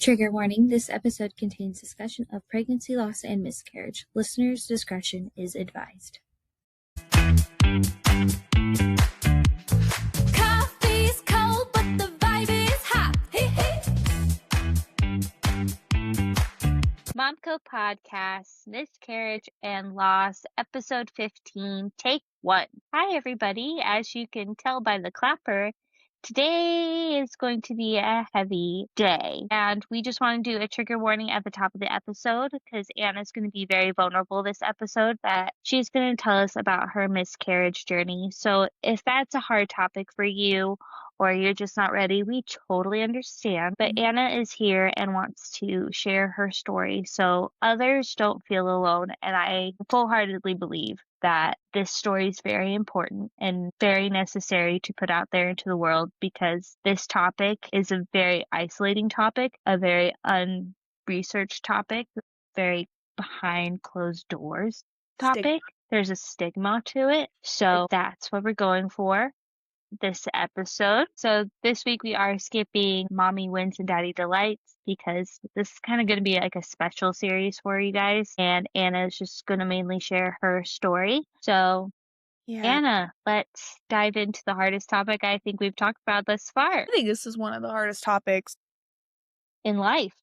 Trigger warning, this episode contains discussion of pregnancy loss and miscarriage. Listeners' discretion is advised. Coffee's cold, but the vibe is hot. Momco Podcast, Miscarriage and Loss, Episode 15, Take 1. Hi, everybody. As you can tell by the clapper, today is going to be a heavy day. And we just want to do a trigger warning at the top of the episode because Anna's going to be very vulnerable this episode, that she's going to tell us about her miscarriage journey. So if that's a hard topic for you, or you're just not ready, we totally understand. But Anna is here and wants to share her story so others don't feel alone. And I full-heartedly believe that this story is very important and very necessary to put out there into the world, because this topic is a very isolating topic, a very unresearched topic, very behind closed doors topic. There's a stigma to it. So that's what we're going for this episode. So this week we are skipping Mommy Wins and Daddy Delights because this is kind of going to be like a special series for you guys, and Anna is just going to mainly share her story. So Anna, let's dive into the hardest topic I think we've talked about thus far. I think this is one of the hardest topics in life.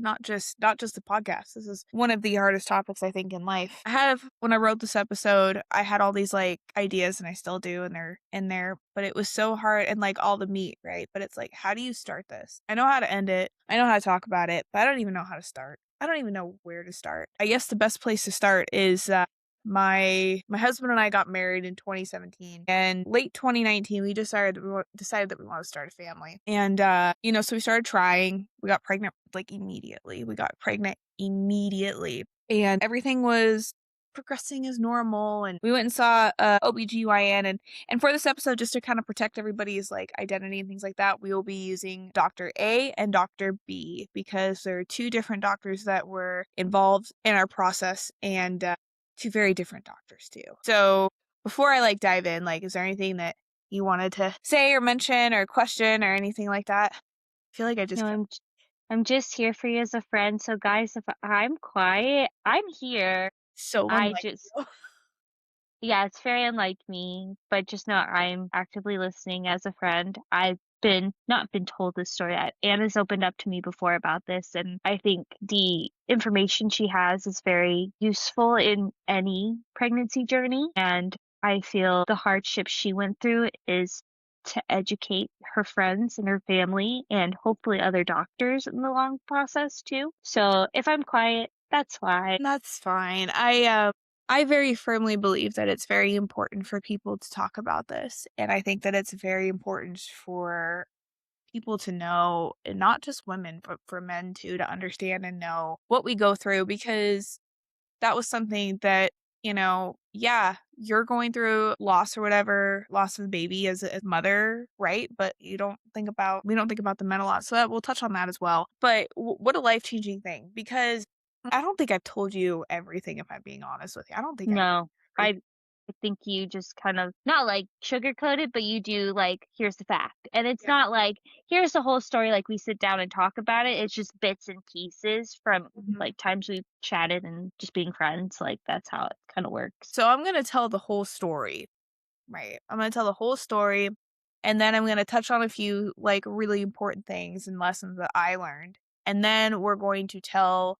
Not just the podcast. This is one of the hardest topics I think in life. When I wrote this episode, I had all these like ideas, and I still do, and they're in there, but it was so hard, and like all the meat, right? But it's like, how do you start this? I know how to end it. I know how to talk about it, but I don't even know how to start. I don't even know where to start. I guess the best place to start is my husband and I got married in 2017, and late 2019 we decided that we want to start a family. And so we started trying. We got pregnant like immediately. And everything was progressing as normal, and we went and saw OBGYN, and for this episode, just to kind of protect everybody's like identity and things like that, we will be using Dr. A and Dr. B, because there are two different doctors that were involved in our process, and two very different doctors too. So before I like dive in, like, is there anything that you wanted to say or mention or question or anything like that? I feel like I just... No, I'm just here for you as a friend. So guys, if I'm quiet, I'm here. So unlike you. Yeah, it's very unlike me, but just know I'm actively listening as a friend. I've not been told this story. Anna's opened up to me before about this, and I think the information she has is very useful in any pregnancy journey. And I feel the hardship she went through is to educate her friends and her family, and hopefully other doctors in the long process too. So if I'm quiet, that's why. That's fine. I very firmly believe that it's very important for people to talk about this. And I think that it's very important for people to know, and not just women, but for men too, to understand and know what we go through, because that was something that, you're going through loss or whatever, loss of a baby as a mother, right? But we don't think about the mental loss. So we'll touch on that as well. But what a life-changing thing, because I don't think I've told you everything, if I'm being honest with you. I don't think I think you just kind of, not like sugarcoat it, but you do like, here's the fact. And it's not like, here's the whole story, like we sit down and talk about it. It's just bits and pieces from like times we've chatted and just being friends. Like that's how it kind of works. So I'm going to tell the whole story, right? I'm going to tell the whole story, and then I'm going to touch on a few like really important things and lessons that I learned. And then we're going to tell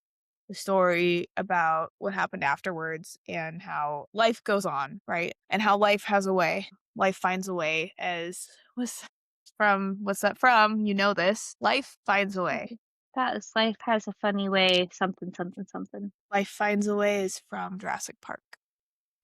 the story about what happened afterwards and how life goes on, right? And how life has a way. Life finds a way, what's that from? You know this. Life finds a way. Life has a funny way, something. Life finds a way is from Jurassic Park.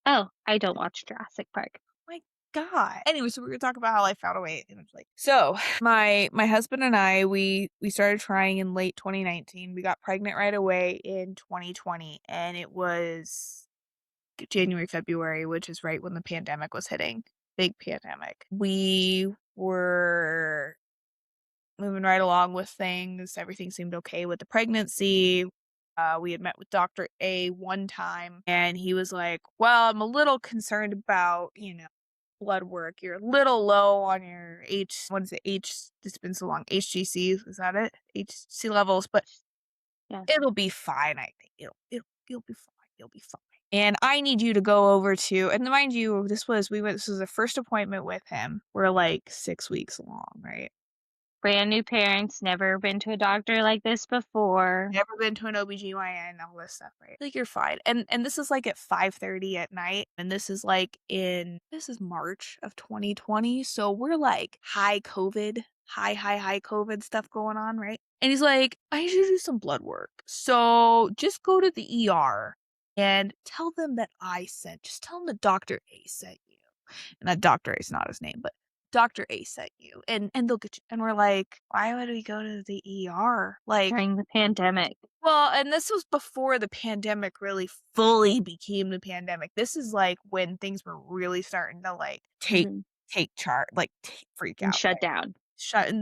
Oh, I don't watch Jurassic Park. My God. Anyway, so we're gonna talk about how life found a way eventually. So my husband and I, we started trying in late 2019. We got pregnant right away in 2020, and it was January, February, which is right when the pandemic was hitting. Big pandemic. We were moving right along with things. Everything seemed okay with the pregnancy. We had met with Dr. A one time, and he was like, well, I'm a little concerned about, blood work. You're a little low on your what is it? It's been so long. HGC, is that it? HC levels, but Yeah. it'll be fine, I think. You'll be fine. You'll be fine. And I need you to go over to, and mind you, this was the first appointment with him. We're like 6 weeks along, right? Brand new parents, never been to a doctor like this before. Never been to an OBGYN, all this stuff, right? Like, you're fine. And this is like at 5:30 at night, and this is March of 2020, so we're like high COVID, high COVID stuff going on, right? And he's like, I need you to do some blood work. So just go to the ER and tell them that just tell them that Dr. A sent you. And that Dr. A is not his name, but Dr. A sent you, and they'll get you. And we're like, why would we go to the ER? Like, During the pandemic. well, and this was before the pandemic really fully became the pandemic. This is like when things were really starting to like take charge, like freak And out. shut down.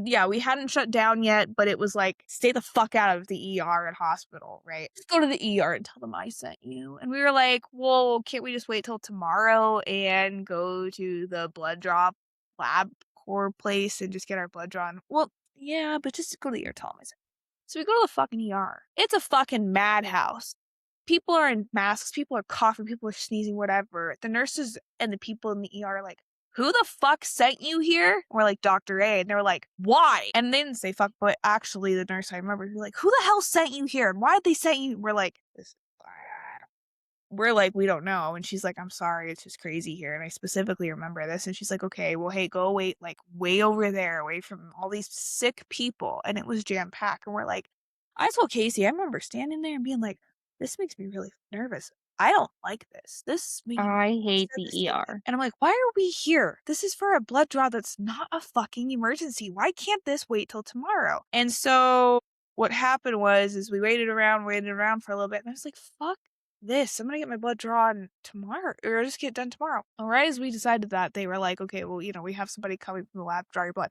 Yeah, we hadn't shut down yet, but it was like, stay the fuck out of the ER at hospital, right? Just go to the ER and tell them I sent you. And we were like, well, can't we just wait till tomorrow and go to the blood drop lab core place and just get our blood drawn? Well, yeah, but just go to the ER, tell them I sent you. So we go to the fucking ER. It's a fucking madhouse. People are in masks, people are coughing, people are sneezing, whatever. The nurses and the people in the ER are like, who the fuck sent you here? And we're like, Dr. A. And they were like, why? And they didn't say fuck, but actually the nurse I remember, was like, who the hell sent you here? And why did they send you? We're like, we don't know. And she's like, I'm sorry, it's just crazy here. And I specifically remember this. And she's like, okay, well, hey, go wait, like way over there, away from all these sick people. And it was jam-packed. And we're like, I told Casey, I remember standing there and being like, this makes me really nervous. I don't like this. I hate the ER. And I'm like, why are we here? This is for a blood draw that's not a fucking emergency. Why can't this wait till tomorrow? And so what happened is we waited around for a little bit. And I was like, fuck this. I'm going to get my blood drawn tomorrow, or just get it done tomorrow. And right as we decided that, they were like, okay, well, we have somebody coming from the lab to draw your blood.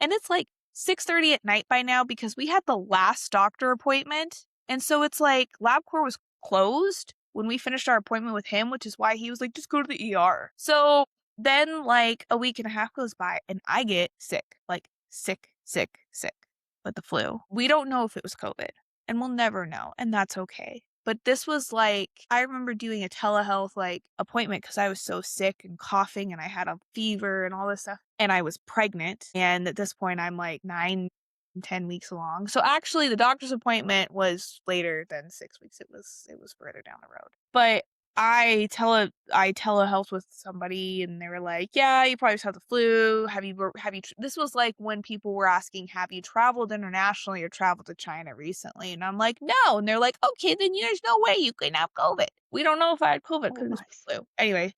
And it's like 6:30 at night by now because we had the last doctor appointment. And so it's like LabCorp was closed when we finished our appointment with him, which is why he was like, just go to the ER. So then like a week and a half goes by and I get sick, like sick with the flu. We don't know if it was COVID and we'll never know. And that's okay. But this was like, I remember doing a telehealth like appointment because I was so sick and coughing and I had a fever and all this stuff. And I was pregnant. And at this point, I'm like 9-10 weeks along. So actually the doctor's appointment was later than 6 weeks. It was further down the road. But I telehealth with somebody and they were like, yeah, you probably just have the flu. This was like when people were asking, have you traveled internationally or traveled to China recently? And I'm like, no. And they're like, okay, then there's no way you can have COVID. We don't know if I had COVID because it was flu. Anyway,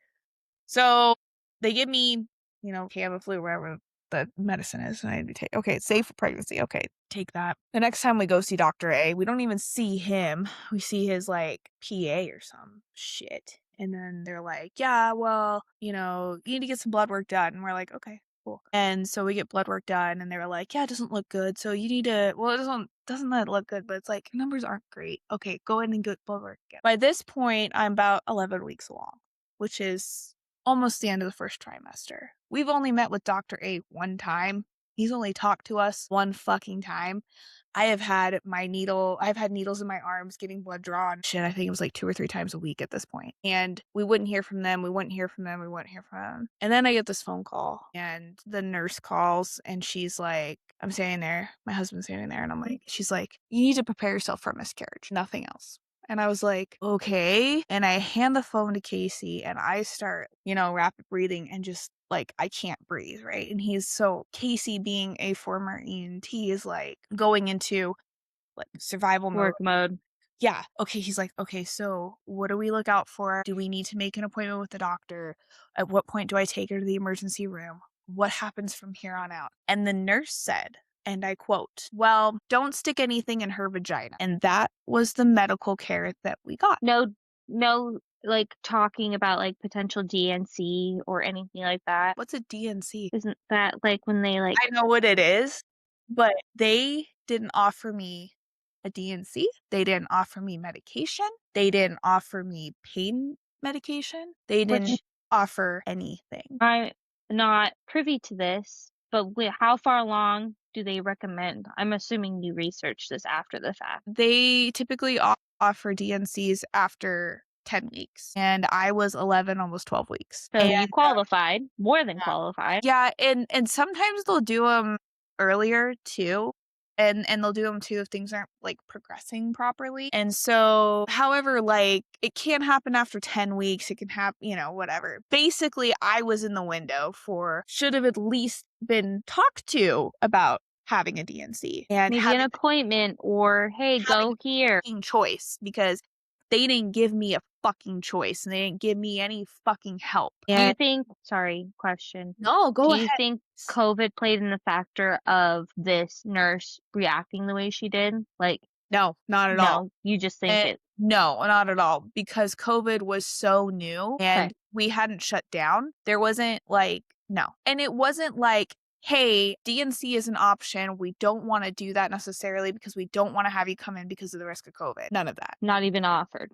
so they give me, Tamiflu, wherever the medicine is, and I need to take. Okay, it's safe for pregnancy. Okay, take that. The next time we go see Dr. A, we don't even see him. We see his like PA or some shit. And then they're like, yeah, well, you need to get some blood work done. And we're like, okay, cool. And so we get blood work done and they were like, yeah, it doesn't look good. So you need to, well, it doesn't look good, but it's like numbers aren't great. Okay, go in and get blood work again. By this point, I'm about 11 weeks along, which is almost the end of the first trimester. We've only met with Dr. A one time. He's only talked to us one fucking time. I've had needles in my arms getting blood drawn. Shit, I think it was like 2 or 3 times a week at this point. And we wouldn't hear from them. And then I get this phone call and the nurse calls and she's like, I'm standing there. My husband's standing there and she's like, you need to prepare yourself for a miscarriage. Nothing else. And I was like, okay. And I hand the phone to Casey and I start, rapid breathing and just like, I can't breathe, right? And Casey being a former ENT is like going into like survival Work mode. Yeah. Okay. He's like, okay, so what do we look out for? Do we need to make an appointment with the doctor? At what point do I take her to the emergency room? What happens from here on out? And the nurse said, and I quote, well, don't stick anything in her vagina. And that was the medical care that we got. No, like talking about like potential DNC or anything like that. What's a DNC? Isn't that like when they like... I know what it is, but they didn't offer me a DNC. They didn't offer me medication. They didn't offer me pain medication. They didn't offer anything. not privy to this, but how far along do they recommend? I'm assuming you researched this after the fact. They typically offer DNCs after 10 weeks, and I was 11, almost 12 weeks. So you qualified, more than Yeah. qualified. Yeah, and sometimes they'll do them earlier too, and they'll do them too if things aren't, like, progressing properly, and so however, like, it can't happen after 10 weeks, it can whatever. Basically, I was in the window for should have at least been talked to about having a DNC and Maybe an appointment or, "Hey, go here." fucking choice, because they didn't give me a fucking choice, and they didn't give me any fucking help. Do you And think sorry, question. no, Do go you ahead. think COVID played in the factor of this nurse reacting the way she did? Like, No, not at all. no, you just think it No, not at all, because COVID was so new and Okay. we hadn't shut down. There wasn't like no. And it wasn't like, "Hey, DNC is an option. We don't wanna do that necessarily because we don't wanna have you come in because of the risk of COVID." None of that. not even offered.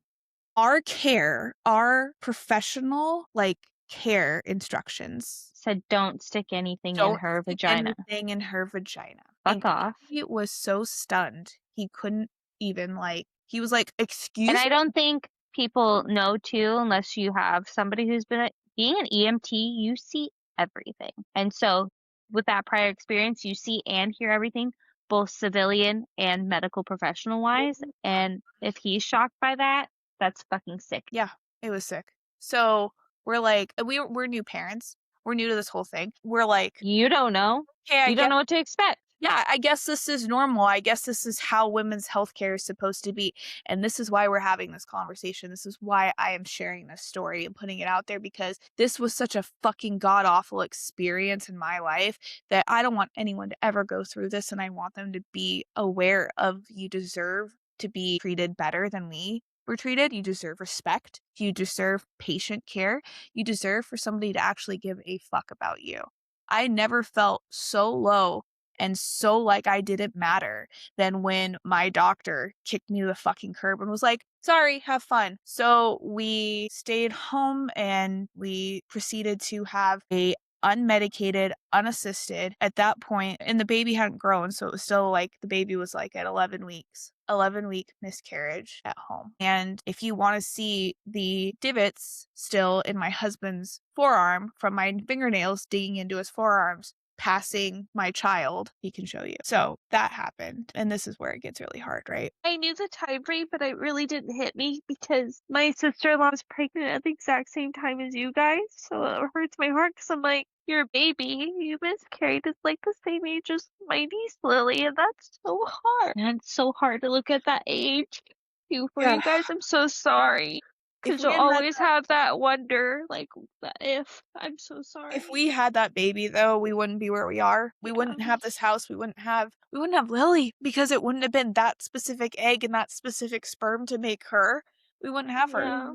Our professional, like, care instructions Said don't stick anything in don't her stick vagina. anything in her vagina. Fuck And off. he was so stunned, he couldn't even, like he was like, And "Excuse I me?" don't think people know too, unless you have somebody who's being an EMT, you see everything. And so with that prior experience, you see and hear everything, both civilian and medical professional wise. And if he's shocked by that, that's fucking sick. Yeah, it was sick. So, we're like we're new parents. We're new to this whole thing. We're like, You don't know. "Hey, You don't know what to expect. yeah, I guess this is normal. I guess this is how women's healthcare is supposed to be. And this is why we're having this conversation. This is why I am sharing this story and putting it out there, because this was such a fucking god awful experience in my life that I don't want anyone to ever go through this. And I want them to be aware of you deserve to be treated better than we were treated. You deserve respect. You deserve patient care. You deserve for somebody to actually give a fuck about you. I never felt so low and so like I didn't matter than when my doctor kicked me to the fucking curb and was like, "Sorry, have fun." So we stayed home and we proceeded to have a unmedicated, unassisted at that point, and the baby hadn't grown, so it was still like the baby was like at 11 weeks. 11-week miscarriage at home. And if you want to see the divots still in my husband's forearm from my fingernails digging into his forearms, passing my child, he can show you. So that happened. And this is where it gets really hard, right? I knew the time frame, but it really didn't hit me because my sister-in-law was pregnant at the exact same time as you guys. So it hurts my heart because I'm like, you're a baby. You miscarried. It's like the same age as my niece Lily, and that's so hard. And it's so hard to look at that age too for you guys. I'm so sorry. Because you'll always have that wonder, like, what if? I'm so sorry. If we had that baby though, we wouldn't be where we are. We wouldn't have this house. We wouldn't have Lily, because it wouldn't have been that specific egg and that specific sperm to make her. We wouldn't have her. Yeah.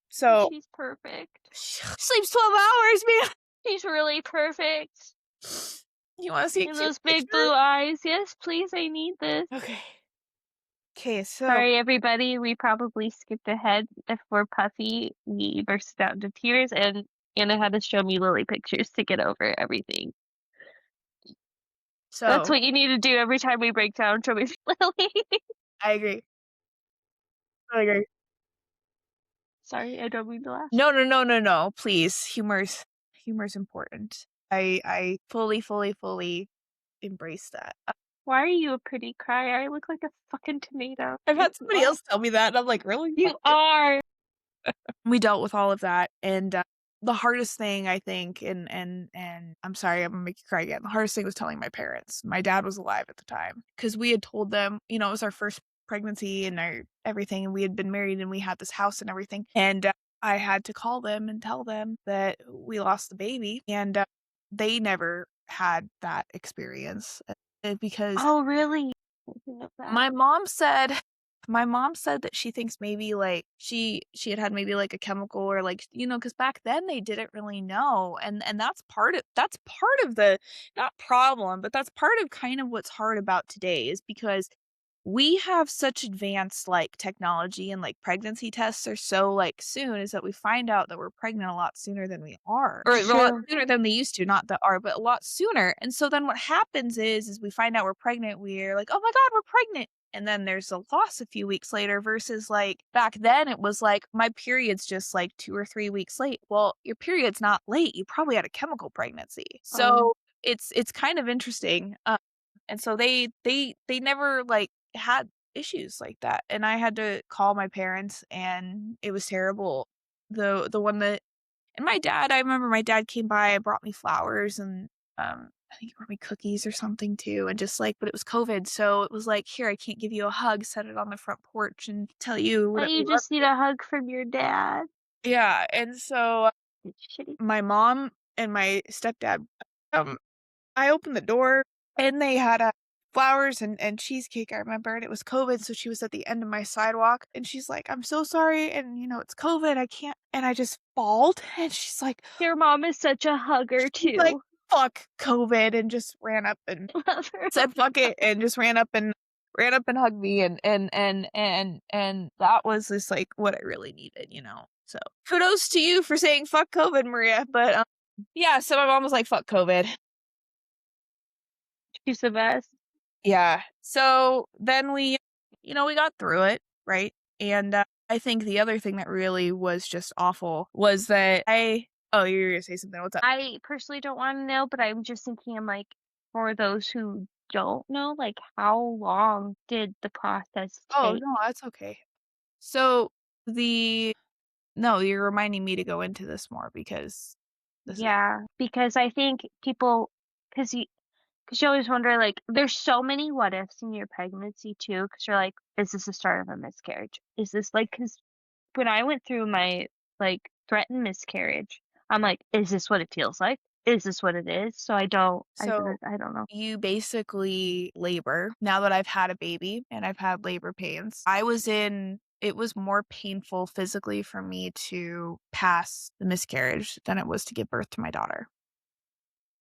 So She's perfect. she sleeps 12 hours, man. She's really perfect. You want to see a And cute those big picture? blue eyes. Yes, please, I need this. Okay, so Sorry, everybody. We probably skipped ahead. If we're puffy, we bursted out into tears, and Anna had to show me Lily pictures to get over everything. That's what you need to do every time we break down. Show me Lily. I agree. I agree. Sorry, I don't mean to laugh. No. Please, humor's important. I fully embrace that. Why are you a pretty crier? I look like a fucking tomato. I've had somebody else tell me that, and I'm like, really? You are. We dealt with all of that, and the hardest thing I think, and I'm sorry, I'm gonna make you cry again. The hardest thing was telling my parents. My dad was alive at the time, because we had told them, it was our first pregnancy and everything, and we had been married and we had this house and everything, and I had to call them and tell them that we lost the baby, and they never had that experience because Oh, really? my mom said that she thinks maybe like she had maybe like a chemical, or like, because back then they didn't really know, and that's part of the, not problem, but that's part of kind of what's hard about today, is because we have such advanced, like, technology, and, like, pregnancy tests are so, like, soon, is that we find out that we're pregnant a lot sooner than we are. Or a lot True. sooner than they used to, not that are, but a lot sooner, and so then what happens is we find out we're pregnant, we're like, "Oh my god, we're pregnant," and then there's a loss a few weeks later versus, like, back then it was like, my period's just, like, 2 or 3 weeks late. Well, your period's not late, you probably had a chemical pregnancy. So, it's kind of interesting, and so they never, like, had issues like that, and I had to call my parents, and it was terrible. The one that and my dad, I remember my dad came by and brought me flowers, and, I think he brought me cookies or something too, and just, like, but it was COVID, so it was like, "Here, I can't give you a hug, set it on the front porch and tell you But what I you love just need you." a hug from your dad. Yeah, and so It's shitty. my mom and my stepdad, um I opened the door, and they had, flowers and cheesecake, I remember, and it was COVID, so she was at the end of my sidewalk, and she's like, "I'm so sorry, and, it's COVID, I can't," and I just bawled, and Your mom is such a hugger she's like, too. "Fuck COVID," and just ran up and Love her. said, "Fuck it," and just ran up and hugged me, and that was just, like, what I really needed. So, kudos to you for saying, "Fuck COVID, Maria," but, yeah, so my mom was like, "Fuck COVID." She's the best. Yeah. So then we got through it, right? And I think the other thing that really was just awful was that oh, you're gonna say something. What's up? I personally don't want to know, but I'm just thinking, I'm like, for those who don't know, like, how long did the process Oh, take? no, that's okay. So the no, you're reminding me to go into this more because this is Yeah, because I think people, because you always wonder, like, there's so many what ifs in your pregnancy too, because you're like, is this the start of a miscarriage? Is this like, because when I went through my, like, threatened miscarriage, I'm like, is this what it feels like? Is this what it is? So so I don't know. you basically labor. Now that I've had a baby and I've had labor pains, it was more painful physically for me to pass the miscarriage than it was to give birth to my daughter.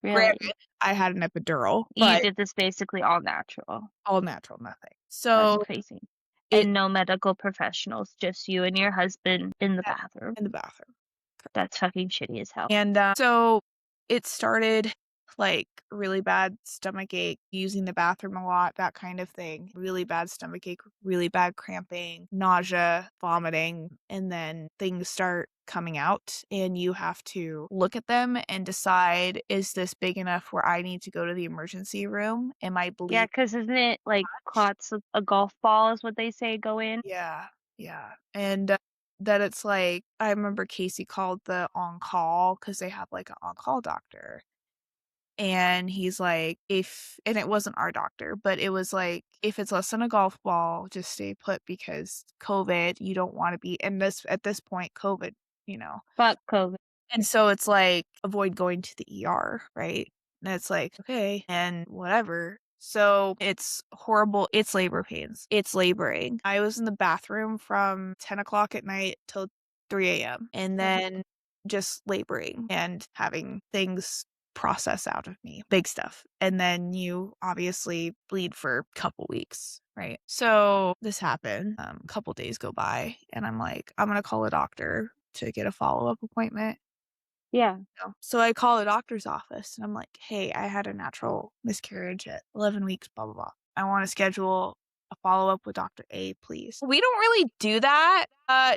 Really. Granted, I had an epidural, You but did this basically all natural. all natural, nothing. That's So crazy. it And no medical professionals, just you and your husband in the yeah, bathroom. in the bathroom. That's fucking shitty as hell. And, so it started, like, really bad stomach ache, using the bathroom a lot, that kind of thing. Really bad stomach ache, really bad cramping, nausea, vomiting, and then things start coming out, and you have to look at them and decide, "Is this big enough where I need to go to the emergency room? Am I Yeah, bleeding because isn't it like much?" clots of a golf ball is what they say go in? Yeah, yeah, and, that it's like I remember Casey called the on-call because they have, like, an on-call doctor, and he's like, "If" and it wasn't our doctor, but it was like, "If it's less than a golf ball, just stay put because COVID, you don't wanna be" and this at this point, COVID, you know? Fuck COVID. And so it's like, avoid going to the ER, right? And it's like, okay, and whatever. So it's horrible. It's labor pains. It's laboring. I was in the bathroom from 10 o'clock at night till 3 a.m. and then just laboring and having things process out of me, big stuff. And then you obviously bleed for a couple weeks, right? So this happened. A couple days go by, and I'm like, I'm gonna call a doctor to get a follow up appointment. Yeah. So I call the doctor's office and I'm like, "Hey, I had a natural miscarriage at 11 weeks, blah, blah, blah. I want to schedule a follow-up with Dr. A, please." "We don't really do that.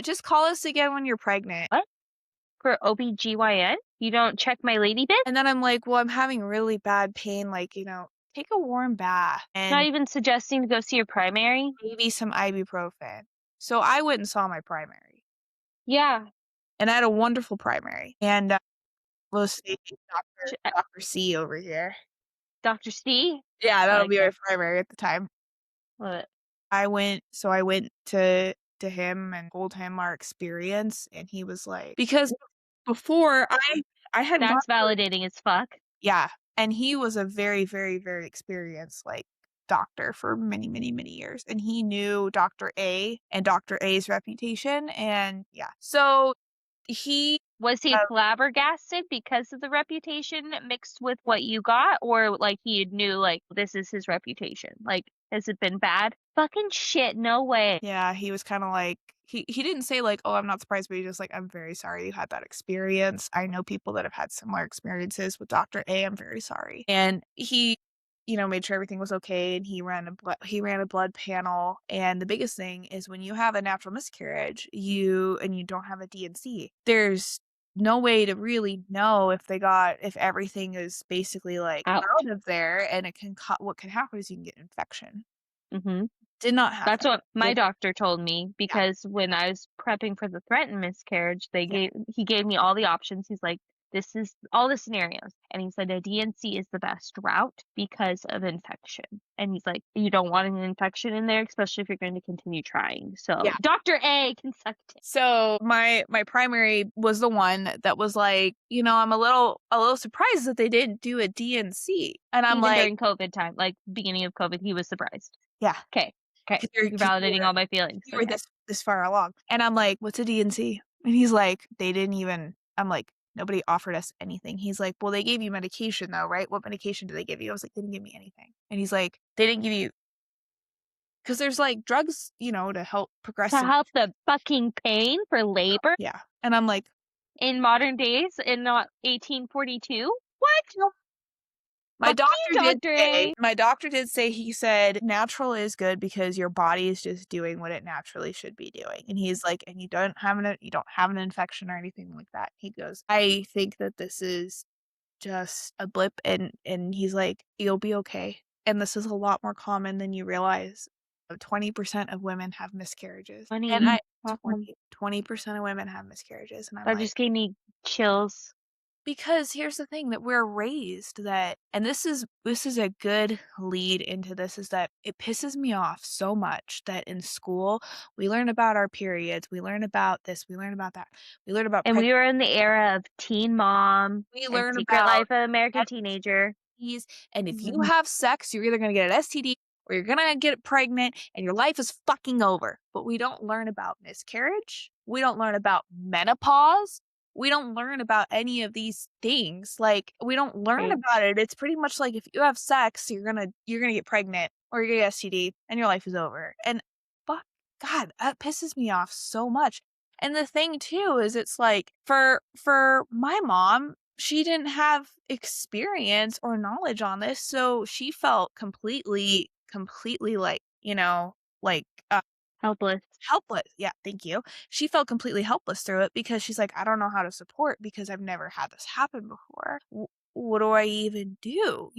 Just call us again when you're pregnant." What? For OBGYN? You don't check my lady bit? And then I'm like, "Well, I'm having really bad pain, like, take a warm bath Not and even suggesting to go see your primary? maybe some ibuprofen." So I went and saw my primary, Yeah. and I had a wonderful primary. And we'll see Ch- Dr. C over here. Dr. C? Yeah, I that'll like be my that. primary at the time. Love it. I went to him and told him our experience, and he was like because before I had gone That's validating as fuck. yeah, and he was a very, very, very experienced, like, doctor for many, many, many years, and he knew Dr. A and Dr. A's reputation, and yeah. So he Was he flabbergasted because of the reputation mixed with what you got? Or, like, he knew, like, this is his reputation? Like, has it been bad? Fucking shit, no way. Yeah, he was kinda like he didn't say like, "Oh, I'm not surprised," but he just like, "I'm very sorry you had that experience. I know people that have had similar experiences with Doctor A. I'm very sorry." And he, made sure everything was okay, and he ran a blood panel, and the biggest thing is when you have a natural miscarriage, you don't have a D&C, there's no way to really know if everything is basically, like, Ouch. out of there, and what can happen is you can get infection. Mhm. Did not have That's that. what my Did doctor told me Yeah, because when I was prepping for the threatened miscarriage, yeah. he gave me all the options. He's like, "This is all the scenarios." And he said a DNC is the best route because of infection. And he's like, "You don't want an infection in there, especially if you're going to continue trying." So Yeah. Dr. A can suck it. So my primary was the one that was like, I'm a little surprised that they didn't do a DNC. And I'm Even like, during COVID time, like beginning of COVID, he was surprised. yeah, Okay. Okay. because you're, You're 'cause validating all my feelings. you were Okay. this far along. And I'm like, what's a DNC? And he's like, they didn't even I'm like, nobody offered us anything. He's like, well, they gave you medication though, right? What medication did they give you? I was like, they didn't give me anything. And he's like, they didn't give you because there's like drugs, to help To progressive. help the fucking pain for labor Yeah. And I'm like, in modern days and not 1842? What? "Nope." Fuck you, Dr. A. My doctor did say, he said, "Natural is good because your body is just doing what it naturally should be doing." And he's like, "And you don't have an infection or anything like that." He goes, "I think that this is just a blip," and he's like, "You'll be okay. And this is a lot more common than you realize. 20% of women have miscarriages." And Funny. 20% of women have miscarriages, and I'm That like, just gave me chills. because here's the thing that we're raised that, and this is a good lead into this, is that it pisses me off so much that in school we learn about our periods, we learn about this, we learn about that, we learn about And we were in the era of Teen Mom we and learn Secret about Life of American Teenager. STDs, and if you Mhm. have sex, you're either gonna get an STD or you're gonna get pregnant and your life is fucking over. But we don't learn about miscarriage. We don't learn about menopause. We don't learn about any of these things. Like, we don't learn Right. about it. It's pretty much like if you have sex, you're gonna get pregnant or you're gonna get STD and your life is over. And fuck God, that pisses me off so much. And the thing too is it's like for my mom, she didn't have experience or knowledge on this, so she felt completely like, like, Helpless. helpless. Yeah, thank you. She felt completely helpless through it because she's like, "I don't know how to support because I've never had this happen before. What do I even do?"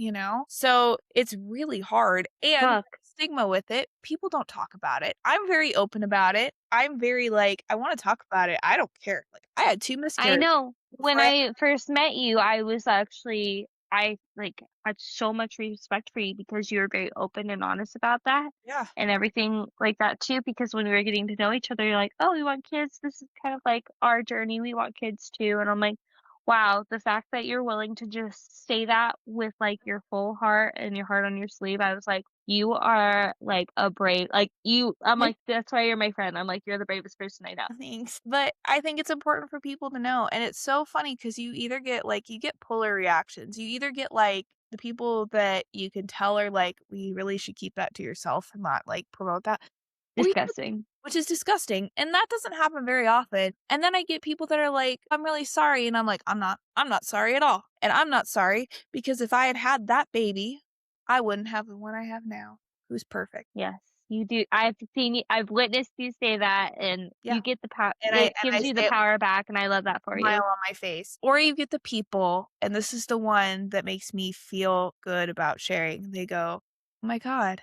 So, it's really hard, and Fuck. the stigma with it, people don't talk about it. I'm very open about it. I'm very like, "I wanna talk about it. I don't care." Like, I had 2 I miscarriages know. When before I I first met you, I was actually I, like, had so much respect for you because you were very open and honest about that Yeah. and everything like that too, because when we were getting to know each other, you're like, "Oh, we want kids. This is kind of like our journey. We want kids too." And I'm like, "Wow, the fact that you're willing to just say that with, like, your full heart and your heart on your sleeve," I was like, "You are, like, a brave," like, I'm like, "That's why you're my friend." I'm like, "You're the bravest person I know." Thanks, but I think it's important for people to know, and it's so funny because you get polar reactions. You either get, like, the people that you can tell are like, "We really should keep that to yourself and not, like, promote that," or you get Disgusting. which is disgusting, and that doesn't happen very often, and then I get people that are like, "I'm really sorry," and I'm like, I'm not sorry at all, and I'm not sorry because if I had had that baby, I wouldn't have the one I have now, who's perfect. Yes, you do. I've witnessed you say that, and Yeah, you get the power. and I It gives you the say it power back, and I love that for smile you. on my face. Or you get the people, and this is the one that makes me feel good about sharing. They go, "Oh my god,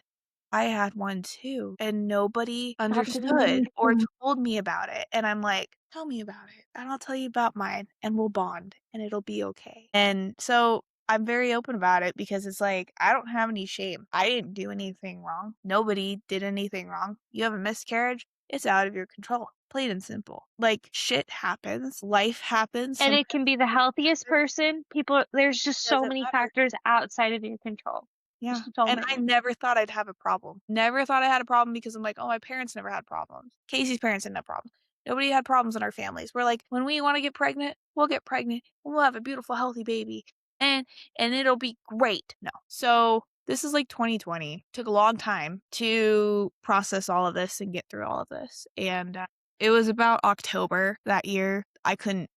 I had one too, and nobody Stop getting understood or emotional. told me about it." And I'm like, "Tell me about it, and I'll tell you about mine, and we'll bond, and it'll be okay." And so I'm very open about it because it's like, I don't have any shame. I didn't do anything wrong. Nobody did anything wrong. You have a miscarriage, it's out of your control. Plain and simple. Like, shit happens, life happens, And sometimes it can be the healthiest person. There's just it so doesn't many matter. factors outside of your control. Yeah, Just so and I many. never thought I'd have a problem. Never thought I had a problem because I'm like, "Oh, my parents never had problems." Casey's parents didn't have problems. Nobody had problems in our families. We're like, when we want to get pregnant, we'll get pregnant and we'll have a beautiful, healthy baby. And it'll be great. No. So this is like 2020. Took a long time to process all of this and get through all of this. And it was about October that year. I couldn't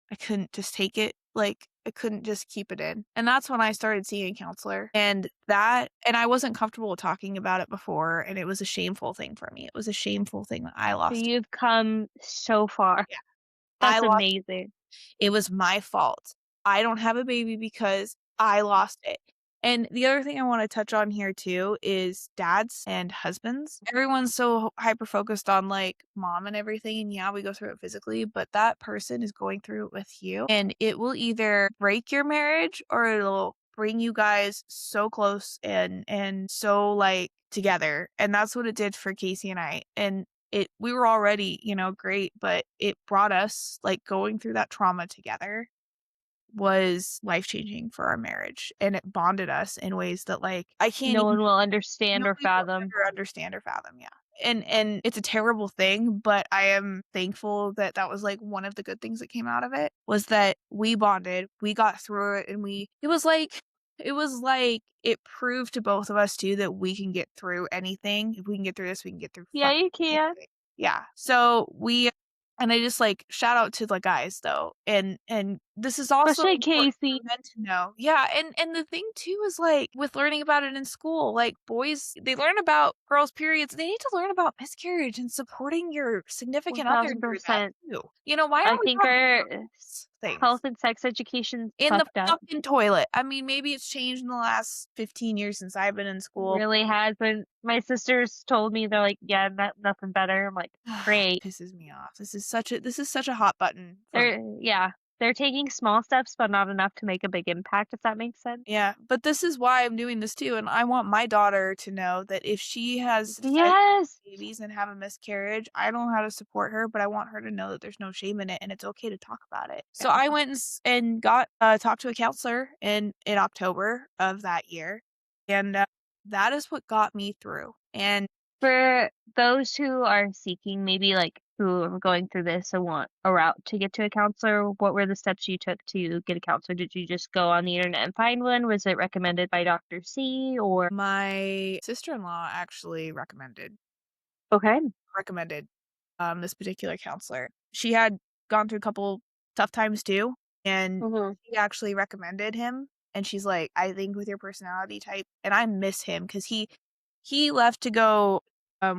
just take it. Like, I couldn't just keep it in. And that's when I started seeing a counselor. And I wasn't comfortable with talking about it before. And it was a shameful thing for me. It was a shameful thing that I So lost. you've come so far. Yeah. I That's lost. amazing. It was my fault. I don't have a baby because I lost it. And the other thing I want to touch on here too is dads and husbands. Everyone's so hyper focused on like mom and everything. And yeah, we go through it physically, but that person is going through it with you. And it will either break your marriage or it'll bring you guys so close and so like together. And that's what it did for Casey and I. And we were already, great, but it brought us like going through that trauma together was life-changing for our marriage, and it bonded us in ways that like I can't No even one will understand or nobody will fathom. ever understand or fathom. Yeah. And it's a terrible thing, but I am thankful that that was like one of the good things that came out of it was that we bonded, we got through it, and it was like it proved to both of us too that we can get through anything. If we can get through this, we can get through Yeah, fucking you can. anything. Yeah. So and I just like shout out to the guys though. And this is also Especially important Casey. for men to know. Yeah, and the thing too is like with learning about it in school, like boys they learn about girls' periods. They need to learn about miscarriage and supporting your significant other through that 1000%. too. Why I aren't we think talking our about these things? health and sex education's In the fucked up. fucking toilet. I mean, maybe it's changed in the last 15 years since I've been in school. Really has been. My sisters told me, they're like, yeah, nothing better. I'm like, great. Pisses me off. This is such a hot button for me. They're taking small steps, but not enough to make a big impact, if that makes sense. Yeah, but this is why I'm doing this too, and I want my daughter to know that if she has decided to have Yes. babies and have a miscarriage, I don't know how to support her, but I want her to know that there's no shame in it and it's okay to talk about it. So I went and got talked to a counselor in October of that year, and that is what got me through. And For those who are seeking, maybe like who are going through this and want a route to get to a counselor, what were the steps you took to get a counselor? Did you just go on the internet and find one? Was it recommended by Dr. C or? my sister-in-law actually recommended Okay. this particular counselor. She had gone through a couple tough times too, and she actually recommended him. And she's like, I think with your personality type, and I miss him because he left to go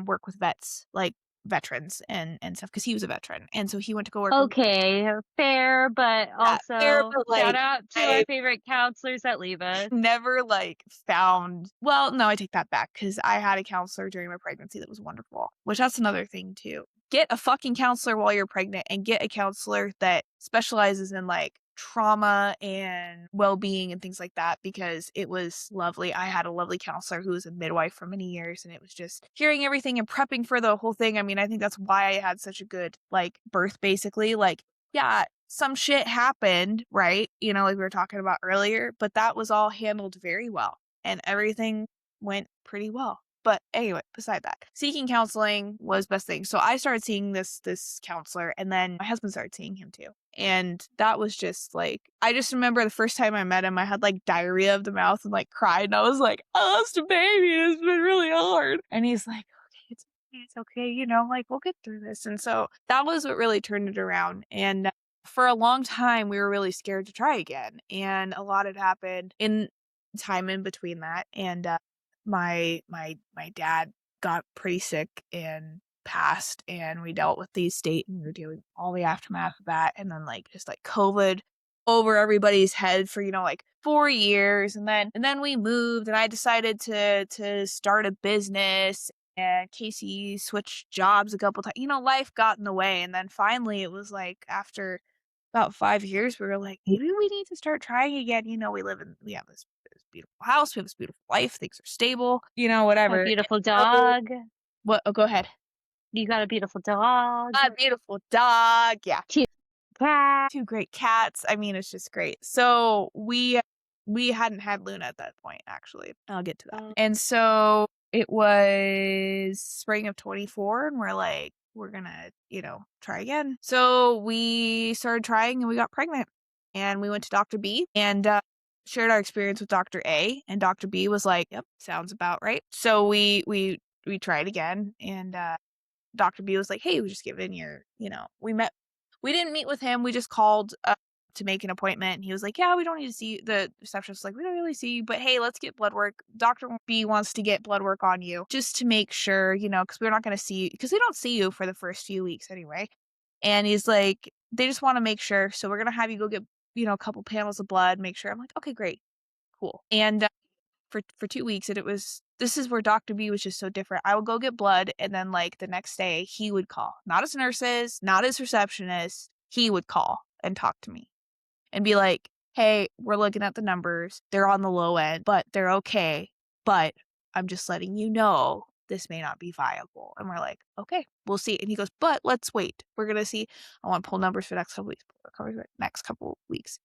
work with vets, like veterans and stuff, because he was a veteran, and so he went to go work with Okay, fair, but fair, also but shout like out to our favorite counselors that leave us. never like found well no I take that back because I had a counselor during my pregnancy that was wonderful, which that's another thing too. Get a fucking counselor while you're pregnant and get a counselor that specializes in like trauma and well-being and things like that, because it was lovely. I had a lovely counselor who was a midwife for many years, and it was just hearing everything and prepping for the whole thing. I mean, I think that's why I had such a good like birth, basically. Like, yeah, some shit happened, right? Like we were talking about earlier, but that was all handled very well and everything went pretty well. But anyway, beside that, seeking counseling was best thing. So I started seeing this counselor, and then my husband started seeing him too. And that was just like, I just remember the first time I met him, I had like diarrhea of the mouth and like cried, and I was like, I lost a baby, it's been really hard. And he's like, okay, it's okay, like we'll get through this. And so that was what really turned it around. And for a long time, we were really scared to try again. And a lot had happened in time in between that. And my dad got pretty sick and passed, and we dealt with the state, and we were dealing with all the aftermath of that. And then like just like COVID over everybody's head for, like 4 years. And then we moved, and I decided to start a business. And Casey switched jobs a couple times. Life got in the way. And then finally it was like after about 5 years, we were like, maybe we need to start trying again. We have this beautiful house, we have this beautiful life, things are stable, whatever. A beautiful So, dog. what? Oh, go ahead. You got a beautiful dog. A beautiful dog. Yeah. Cute cat. 2 great cats. I mean, it's just great. So we hadn't had Luna at that point, actually. I'll get to that. And so it was spring of 24, and we're like, we're gonna, try again. So we started trying and we got pregnant. And we went to Dr. B and shared our experience with Dr. A. And Dr. B was like, "Yep, sounds about right." So we tried again, and Dr. B was like, "Hey, we just given your, we met. We didn't meet with him. We just called to make an appointment." And he was like, "Yeah, we don't need to see you." The receptionist was like, "We don't really see you, but hey, let's get blood work. Dr. B wants to get blood work on you just to make sure, because we're not going to see you because we don't see you for the first few weeks anyway." And he's like, "They just want to make sure, so we're gonna have you go get, a couple panels of blood, make sure." I'm like, "Okay, great, cool." And for 2 weeks, and this is where Dr. B was just so different. I would go get blood, and then like the next day he would call, not his nurses, not his receptionist. He would call and talk to me and be like, "Hey, we're looking at the numbers. They're on the low end, but they're okay. But I'm just letting you know this may not be viable." And we're like, "Okay, we'll see." And he goes, "But let's wait. We're gonna see. I want to pull numbers for next couple weeks."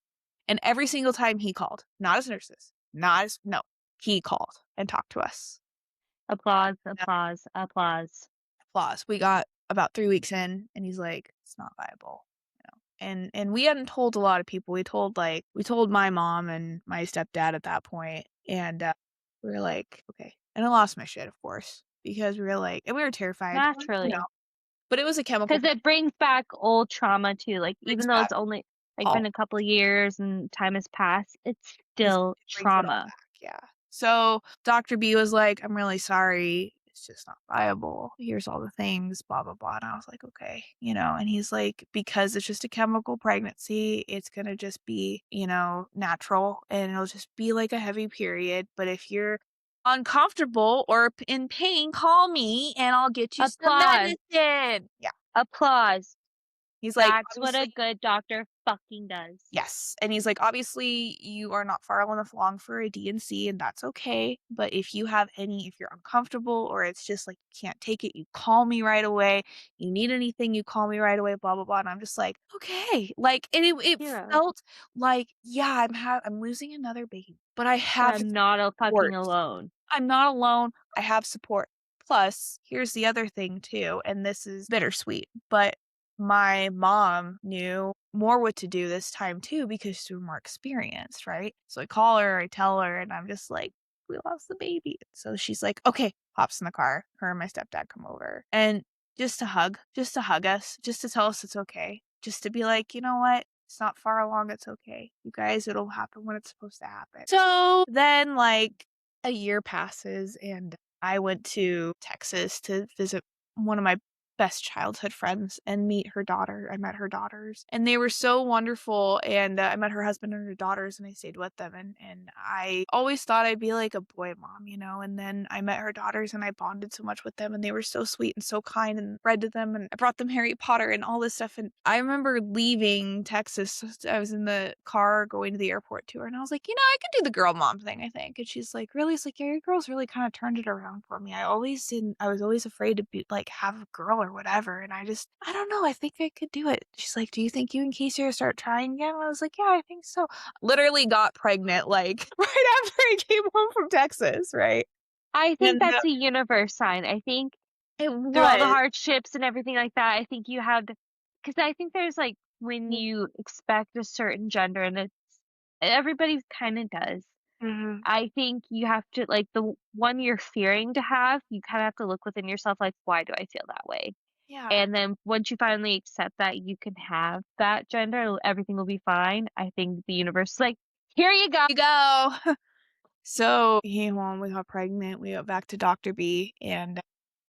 And every single time he called, not his nurses, no, he called and talked to us. Applause, Yeah. applause, applause. Applause. We got about 3 weeks in, and he's like, "It's not viable." And we hadn't told a lot of people. We told my mom and my stepdad at that point, and we were like, okay. And I lost my shit, of course, because we were like, and we were terrified, Naturally. but it was a chemical. Because it brings back old trauma too. Like, Brings even though back it's only like all been a couple of years and time has passed, it's still it brings it all trauma. back. Yeah. So Dr. B was like, "I'm really sorry. It's just not viable. Here's all the things, blah, blah, blah." And I was like, okay, and he's like, "Because it's just a chemical pregnancy, it's going to just be, natural, and it'll just be like a heavy period. But if you're uncomfortable or in pain, call me and I'll get you some Applause. medicine." Yeah. Applause. He's like, That's what a "Obviously." good doctor fucking does. Yes. And he's like, "Obviously, you are not far enough along for a D&C, and that's okay. But if you're uncomfortable or it's just like you can't take it, you call me right away. You need anything, you call me right away, blah, blah, blah." And I'm just like, okay. Like, and it Hero. felt like, yeah, I'm losing another baby, but I But have I'm not support. fucking alone. I'm not alone. I have support. Plus, here's the other thing too, and this is bittersweet, but my mom knew more what to do this time too because she was more experienced, right? So I call her, I tell her, and I'm just like, "We lost the baby." So she's like, "Okay," hops in the car. Her and my stepdad come over. And just to hug us, just to tell us it's okay. Just to be like, "You know what? It's not far along, it's okay. You guys, it'll happen when it's supposed to happen." So then like a year passes, and I went to Texas to visit one of my best childhood friends and meet her daughter. I met her daughters, and they were so wonderful. And I met her husband and her daughters, and I stayed with them. And I always thought I'd be like a boy mom, And then I met her daughters, and I bonded so much with them, and they were so sweet and so kind, and read to them, and I brought them Harry Potter and all this stuff. And I remember leaving Texas. I was in the car going to the airport to her, and I was like, I could do the girl mom thing, I think. And she's like, "Really?" It's like, "Yeah, your girls really kind of turned it around for me. I was always afraid to be like have a girl or whatever. And I don't know. I think I could do it." She's like, "Do you think you and Casey are start trying again?" And I was like, "Yeah, I think so." Literally got pregnant like right after I came home from Texas, right? I think And that's a universe sign. I think it through all the was. hardships and everything like that, I think you have, because I think there's like when you expect a certain gender, and everybody kind of does. Mm-hmm. I think you have to, like, the one you're fearing to have, you kind of have to look within yourself, like, why do I feel that way? Yeah. And then once you finally accept that you can have that gender, everything will be fine. I think the universe is like, here you go. You go. So we came home, we got pregnant, we went back to Dr. B, and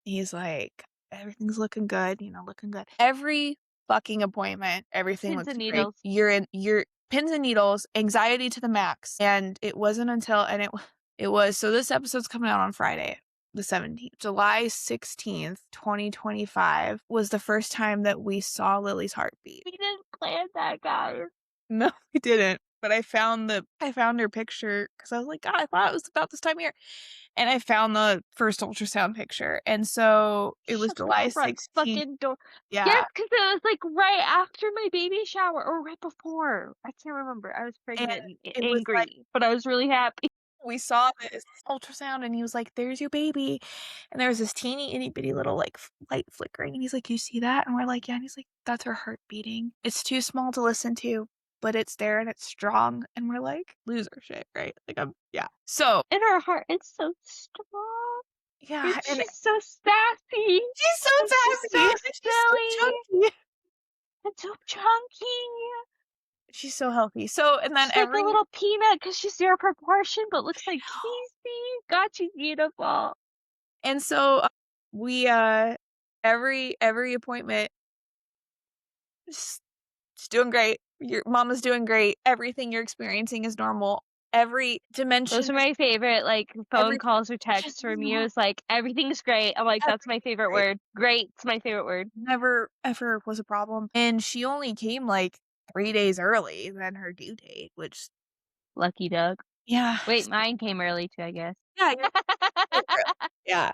he's like, "Everything's looking good, looking good." Every fucking appointment, everything Pins looks and great. needles. You're pins and needles, anxiety to the max. And it wasn't until, and it was, so this episode's coming out on Friday, the 17th. July 16th, 2025 was the first time that we saw Lily's heartbeat. We didn't plan that, guys. No, we didn't. But I found her picture because I was like, "God, I thought it was about this time of year." And I found the first ultrasound picture. And so it was Shut the July front 16th. fucking door. Yeah. Yes, because it was like right after my baby shower or right before. I can't remember. I was And pregnant and it was like, angry, but I was really happy. we saw this ultrasound and he was like, "There's your baby." And there was this teeny itty bitty little like light flickering. And he's like, "You see that?" And we're like, "Yeah." And he's like, "That's her heart beating. It's too small to listen to, but it's there and it's strong." And we're like, loser shit, right? Like, yeah. So, And her heart is so strong. yeah. And And she's so sassy. she's so And she's sassy. so And she's so silly. chunky. And so chunky. She's so healthy. So, and then She's like a little peanut because she's zero proportion, but looks like Casey. God, she's beautiful. and so we, every appointment, she's doing great. Your mama's doing great. Everything you're experiencing is normal. Every dimension Those are is my favorite, like, phone every calls or dimension texts is from you. normal. It's like, everything's great. I'm like, that's my Everything's favorite great. word. Great's my favorite word. Never ever was a problem. And she only came like 3 days early than her due date, which Lucky Doug. yeah. Wait, mine came early too, I guess. Yeah, you're so early. Yeah.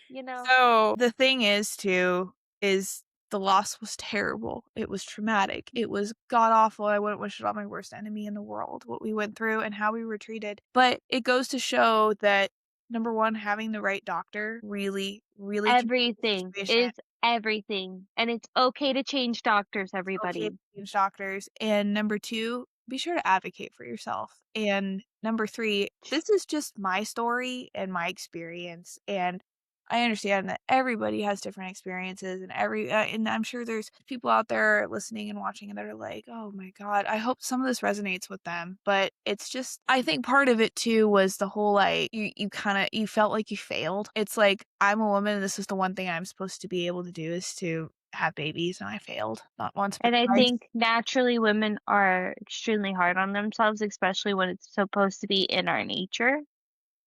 You know, So, the thing is too, is the loss was terrible. It was traumatic. It was god awful. I wouldn't wish it on my worst enemy in the world, what we went through and how we were treated. But it goes to show that, number 1, having the right doctor really, really can change the everything situation. is everything. And it's okay to change doctors, It's okay to everybody. change doctors. And number 2, be sure to advocate for yourself. And number 3, this is just my story and my experience. And I understand that everybody has different experiences, and and I'm sure there's people out there listening and watching and that are like, "Oh my god, I hope some of this resonates with them." But it's just, I think part of it too was the whole like you kind of you felt like you failed. It's like, I'm a woman and this is the one thing I'm supposed to be able to do is to have babies, and I failed not once but And I twice. think naturally women are extremely hard on themselves, especially when it's supposed to be in our nature.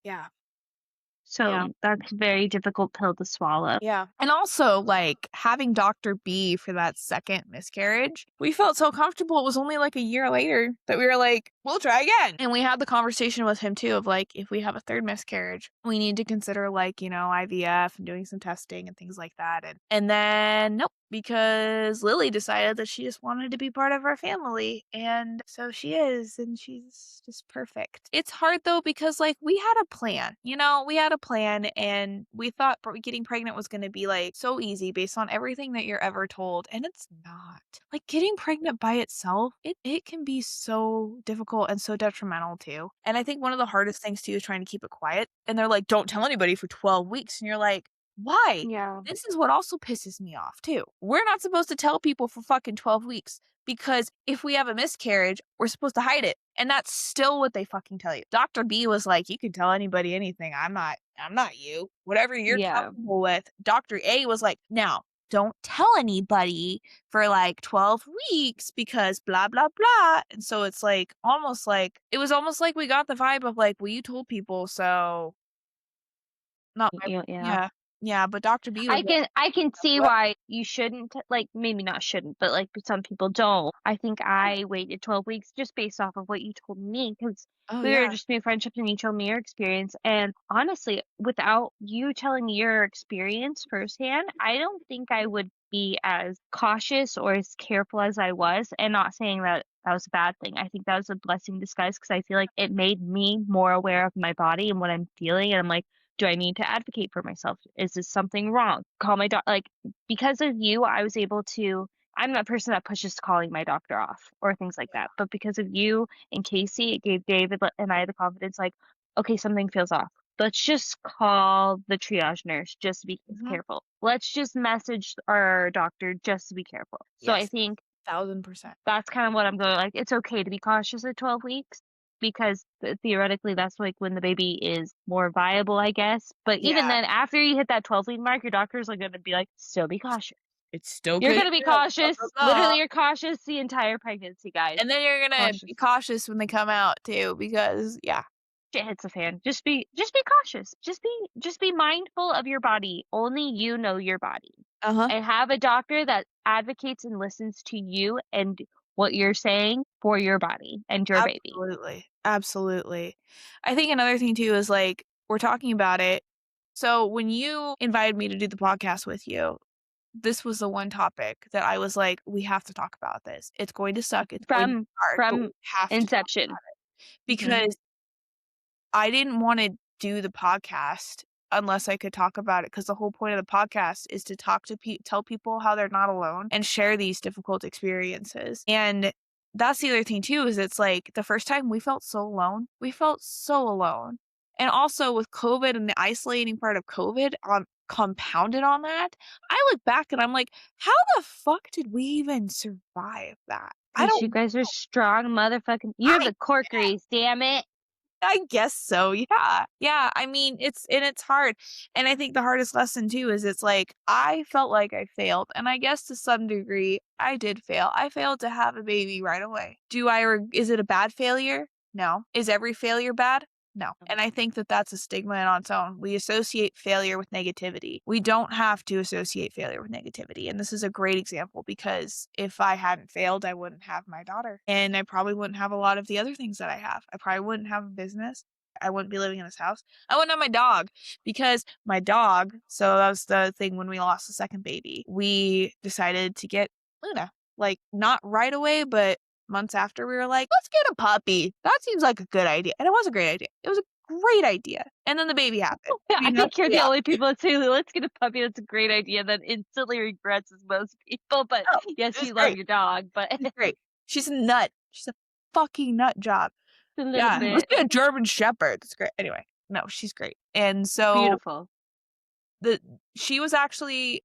Yeah. Yeah. So that's a very difficult pill to swallow. Yeah. And also, like, having Dr. B for that second miscarriage, we felt so comfortable. It was only like a year later that we were like, we'll try again. And we had the conversation with him too of like, if we have a third miscarriage, we need to consider like, IVF and doing some testing and things like that. And then nope, because Lily decided that she just wanted to be part of our family. And so she is, and she's just perfect. It's hard though, because like we had a plan, we had a plan and we thought getting pregnant was going to be like so easy based on everything that you're ever told. And it's not. Like getting pregnant by itself, it can be so difficult and so detrimental too. And I think one of the hardest things too is trying to keep it quiet. And they're like, don't tell anybody for 12 weeks. And you're like, why? Yeah. This is what also pisses me off too. We're not supposed to tell people for fucking 12 weeks because if we have a miscarriage, we're supposed to hide it. And that's still what they fucking tell you. Dr. B was like, you can tell anybody anything. I'm not you. Whatever you're Yeah. comfortable with. Dr. A was like, now don't tell anybody for like 12 weeks because blah, blah, blah. And so it's like it was almost like we got the vibe of like, well, you told people, so not my, Yeah. yeah. Yeah, but Dr. B was like, I can see what? why you shouldn't, like, maybe not shouldn't, but like some people don't. I think I waited 12 weeks just based off of what you told me because Oh, we were yeah. just new friendships and you told me your experience. And honestly, without you telling your experience firsthand, I don't think I would be as cautious or as careful as I was. And not saying that that was a bad thing. I think that was a blessing in disguise because I feel like it made me more aware of my body and what I'm feeling. And I'm like, do I need to advocate for myself? Is this something wrong? Call my doctor. Like, because of you, I was able to. I'm that person that pushes calling my doctor off or things like that. But because of you and Casey, it gave David and I the confidence, like, okay, something feels off. Let's just call the triage nurse just to be Mhm. careful. Let's just message our doctor just to be careful. So I Yes. think 1,000%. that's kind of what I'm going like. It's okay to be cautious at 12 weeks because theoretically that's like when the baby is more viable, I guess. But even Yeah. then, after you hit that 12-week mark, your doctor's like going to be like, still be cautious. It still You're could going to be blah, blah, cautious. blah. Literally, you're cautious the entire pregnancy, guys. And then you're gonna Cautious. be cautious when they come out too, because yeah. Shit hits the fan. Just be cautious. Just be mindful of your body. Only you know your body. Uh-huh. And have a doctor that advocates and listens to you and what you're saying for your body and your baby. Absolutely. Absolutely. I think another thing too is like we're talking about it. So when you invited me to do the podcast with you, this was the one topic that I was like, we have to talk about this. It's going to suck. It's going to be hard, but we From have to talk inception. about it Mhm. because I didn't want to do the podcast unless I could talk about it, because the whole point of the podcast is to tell people how they're not alone and share these difficult experiences. And that's the other thing too, is it's like the first time we felt so alone. We felt so alone. And also with COVID and the isolating part of COVID compounded on that, I look back and I'm like, how the fuck did we even survive that? I Because you don't guys are strong motherfucking. You're the cork grease, damn it. I guess so. Yeah. Yeah. I mean, it's hard. And I think the hardest lesson too is it's like I felt like I failed. And I guess to some degree I did fail. I failed to have a baby right away. Is it a bad failure? No. Is every failure bad? No. And I think that that's a stigma on its own. We associate failure with negativity. We don't have to associate failure with negativity. And this is a great example, because if I hadn't failed, I wouldn't have my daughter. And I probably wouldn't have a lot of the other things that I have. I probably wouldn't have a business. I wouldn't be living in this house. I wouldn't have my dog, because my dog, so that was the thing when we lost the second baby. We decided to get Luna. Like, not right away, but months after, we were like, let's get a puppy. That seems like a good idea. And it was a great idea. It was a great idea. And then the baby happened. I think you're the only people that say, let's get a puppy. That's a great idea. That instantly regrets as most people. But Oh, yes, it was you love great. your dog, but She's great. She's a nut. She's a fucking nut job. a little Yeah. Let's bit get a German Shepherd. It's great. Anyway, no, she's great. And so beautiful. she was actually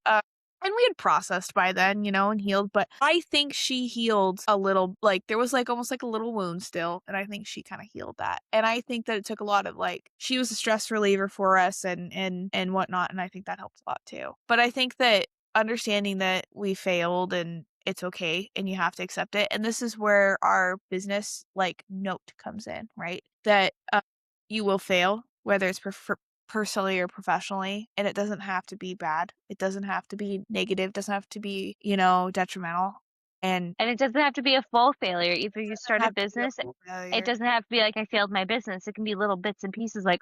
and we had processed by then, and healed, but I think she healed a little. Like, there was like almost like a little wound still, and I think she kind of healed that. And I think that it took a lot of, like, she was a stress reliever for us and whatnot, and I think that helped a lot too. But I think that understanding that we failed and it's okay and you have to accept it, and this is where our business like note comes in, right? That you will fail, whether it's personally or professionally, and it doesn't have to be bad. It doesn't have to be negative, doesn't have to be, detrimental. And it doesn't have to be a full failure. If you doesn't start a have to be a business, full it failure. doesn't have to be like I failed my business. It can be little bits and pieces like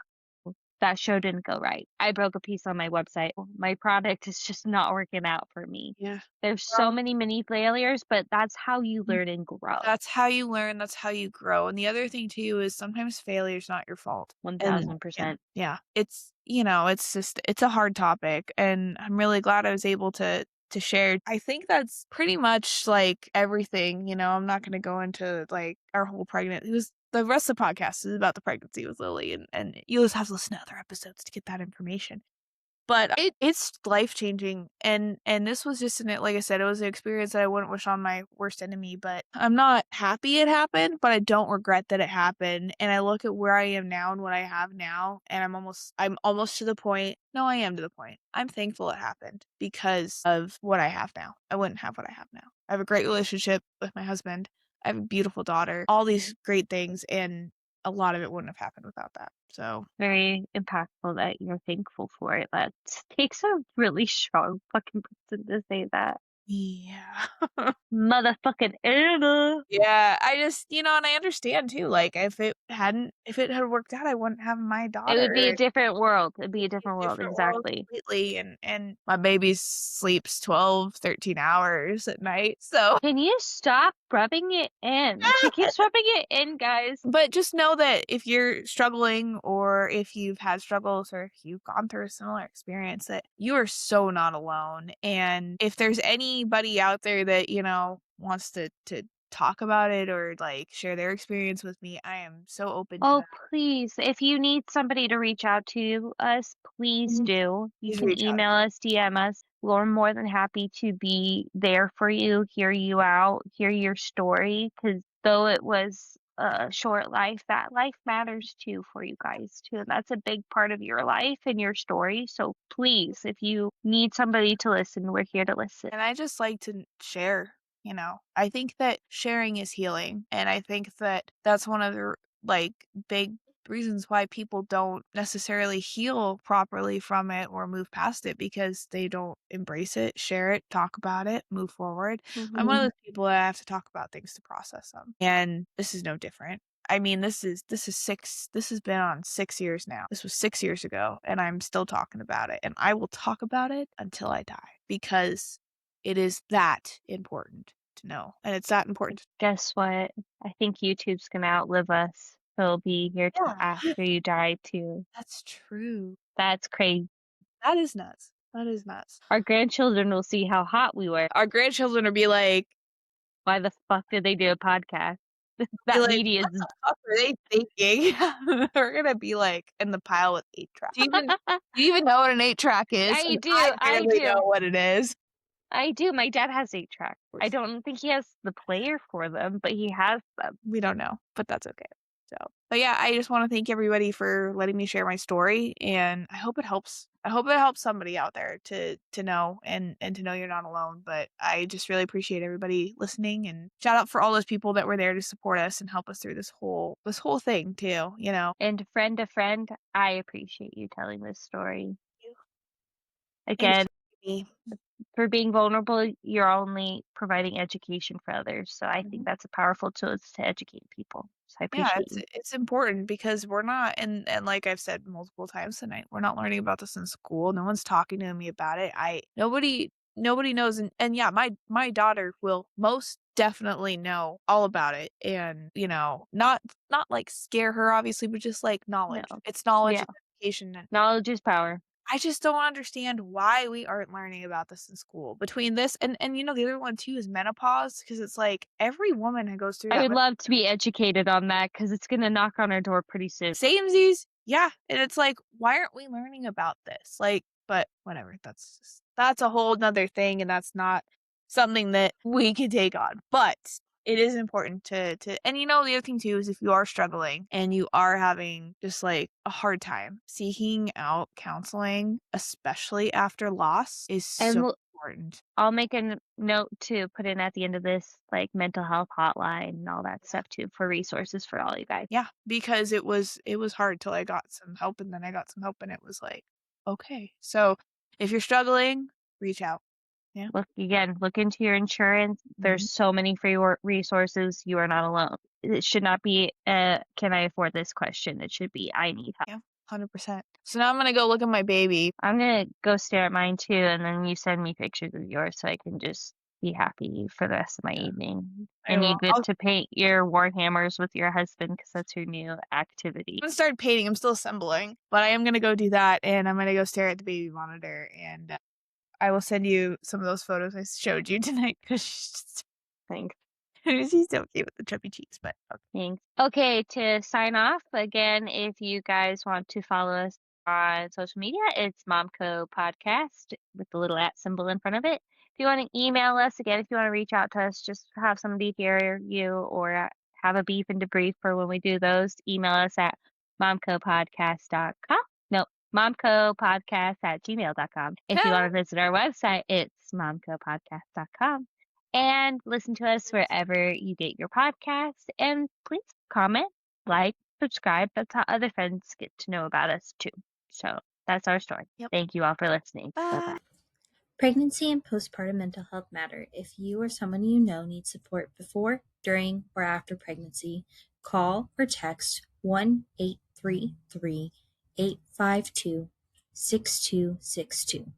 that show didn't go right. I broke a piece on my website. My product is just not working out for me. Yeah. There's so many mini failures, but that's how you learn and grow. That's how you learn, that's how you grow. And the other thing too is sometimes failure's not your fault. 1000%. Yeah. It's it's a hard topic, and I'm really glad I was able to share. I think that's pretty much like everything, I'm not going to go into like our whole pregnancy. It was the rest of the podcast is about the pregnancy with Lily, and you'll just have to listen to other episodes to get that information. But it's life-changing, and this was just like I said, it was an experience that I wouldn't wish on my worst enemy, but I'm not happy it happened, but I don't regret that it happened, and I look at where I am now and what I have now, and I'm almost to the point. No, I am to the point. I'm thankful it happened because of what I have now. I wouldn't have what I have now. I have a great relationship with my husband. I have a beautiful daughter, all these great things, and a lot of it wouldn't have happened without that. So Very impactful that you're thankful for it. That takes a really strong fucking person to say that. yeah. Motherfucking Anna. Yeah, I just, and I understand too. Like, if it had worked out, I wouldn't have my daughter. It would be a It'd different world. It'd be a be different a world, different world exactly. completely. And my baby sleeps 12, 13 hours at night. So, Can you stop rubbing it in? She keeps rubbing it in, guys. but just know that if you're struggling, or if you've had struggles, or if you've gone through a similar experience, that you are so not alone. And if there's anybody out there that, wants to talk about it or like share their experience with me, I am so open to Oh, that. please. If you need somebody to reach out to us, please Mhm. do. You Please can reach out. email us, DM us. We're more than happy to be there for you, hear you out, hear your story. Because though it was a short life, that life matters too for you guys too. And that's a big part of your life and your story. So please, if you need somebody to listen, we're here to listen. And I just like to share, I think that sharing is healing. And I think that that's one of the like big reasons why people don't necessarily heal properly from it or move past it, because they don't embrace it, share it, talk about it, move forward. I'm one of those people that have to talk about things to process them. And this is no different. I mean, this has been on 6 years now. This was 6 years ago, and I'm still talking about it. And I will talk about it until I die, because it is that important to know. And it's that important. Guess what? I think YouTube's gonna outlive us. he'll be here till Yeah. after you die too. That's true. That's crazy. That is nuts. That is nuts. Our grandchildren will see how hot we were. Our grandchildren will be like, Why the fuck did they do a podcast? be That like, media what is the fuck are they thinking? We're gonna be like in the pile with 8-track. Do you even know what an 8-track is? I 'Cause do, I I barely do. know what it is. I do. My dad has 8-track. I don't think he has the player for them, but he has them. We don't know, but that's okay. So, but yeah, I just want to thank everybody for letting me share my story, and I hope it helps. I hope it helps somebody out there to know and to know you're not alone. But I just really appreciate everybody listening, and shout out for all those people that were there to support us and help us through this whole thing too. You know. And friend to friend, I appreciate you telling this story. Thanks, Again, Jamie. for being vulnerable, you're only providing education for others. So I think that's a powerful tool is to educate people. So I Yeah, appreciate you. it's important because we're not, and like I've said multiple times tonight, we're not learning about this in school. No one's talking to me about it. Nobody knows, and yeah, my daughter will most definitely know all about it, and not like scare her obviously, but just like knowledge. No. It's knowledge Yeah. and education. And Knowledge is power. I just don't understand why we aren't learning about this in school. Between this and the other one too is menopause, because it's like every woman who goes through I that. would love to be educated on that because it's going to knock on our door pretty soon. Samesies. Yeah. And it's like, why aren't we learning about this? Like, but whatever. That's a whole nother thing. And that's not something that we can take on. But it is important to and the other thing too is if you are struggling and you are having just like a hard time, seeking out counseling, especially after loss, is so important. I'll make a note to put in at the end of this, like mental health hotline and all that stuff too, for resources for all you guys. Yeah, because it was hard till I got some help, and then I got some help, and it was like, okay. So if you're struggling, reach out. Yeah. Look into your insurance. There's so many free resources. You are not alone. It should not be can I afford this question? It should be I need help. Yeah, 100%. So now I'm gonna go look at my baby. I'm gonna go stare at mine too, and then you send me pictures of yours so I can just be happy for the rest of my evening. And you get to paint your Warhammers with your husband because that's your new activity. I'm gonna start painting. I'm still assembling, but I am gonna go do that, and I'm gonna go stare at the baby monitor, and I will send you some of those photos I showed you tonight because Thanks. she's so cute with the chubby cheeks. But okay. Thanks. Okay, to sign off, again, if you guys want to follow us on social media, it's Momco Podcast with the little @ symbol in front of it. If you want to email us, again, if you want to reach out to us, just have somebody hear you or have a beef and debrief for when we do those, email us at momcopodcast.com. No, momcopodcast@gmail.com. If you want to visit our website, it's momcopodcast.com. And listen to us wherever you get your podcasts. And please comment, like, subscribe. That's how other friends get to know about us too. So that's our story. Yep. Thank you all for listening. Bye-bye. Pregnancy and postpartum mental health matter. If you or someone you know needs support before, during, or after pregnancy, call or text 1-833-852-6262.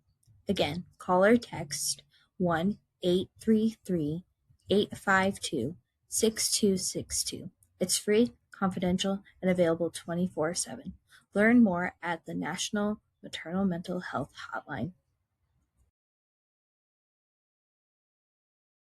Again, call or text 1-833-852-6262. It's free, confidential, and available 24/7. Learn more at the National Maternal Mental Health Hotline.